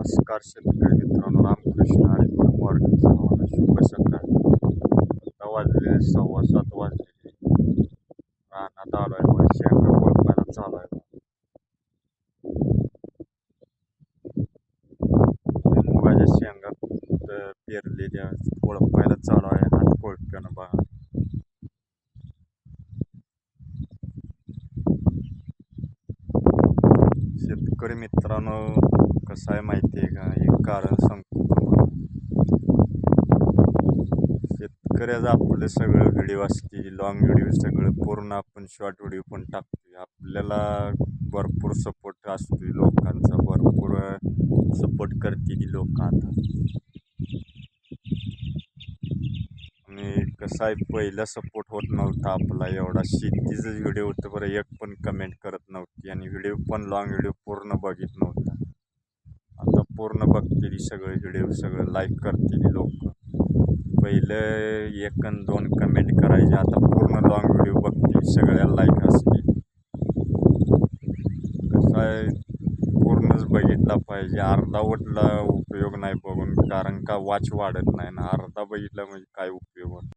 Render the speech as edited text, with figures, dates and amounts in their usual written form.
नमस्कार शेतकरी मित्रांनो, रामकृष्ण हरी. गुड मॉर्निंग सर्वांना, शुभ सकाळ. आता वाजले 7:15 वाजलेले. रानात आलो आहे बघा, शेंगा कोळपायला चालू आहे. मुगाच्या शेंगा पेरलेल्या कोळपायला चालू आहे हात कोळप्यानं बघा. शेतकरी मित्रांनो, कसं आहे माहिती आहे का, एक कारण सांगतो तुम्हाला. शेतकऱ्याचं आपलं सगळं व्हिडिओ असते, लॉंग व्हिडिओ सगळं पूर्ण आपण शॉर्ट व्हिडिओ पण टाकतोय. आपल्याला भरपूर सपोर्ट असतोय लोकांचा, भरपूर सपोर्ट करते लोक आता. आणि कसं आहे, पहिला सपोर्ट होत नव्हता आपला एवढा. शेतीचं व्हिडिओ होतं बरं, एक पण कमेंट करत नव्हती आणि व्हिडिओ पण लॉंग व्हिडिओ पूर्ण बघित नव्हता. आता पूर्ण बघते सगळे व्हिडिओ, सगळं लाईक करते लोक. पहिलं 1 आणि 2 कमेंट करायचे, आता पूर्ण लॉंग व्हिडिओ बघते, सगळ्याला लाईक असते. कसं आहे, पूर्णच बघितला पाहिजे. अर्धावटला उपयोग नाही बघून, कारण का वाच वाढत नाही ना. अर्धा बघितला म्हणजे काय उपयोग होतो.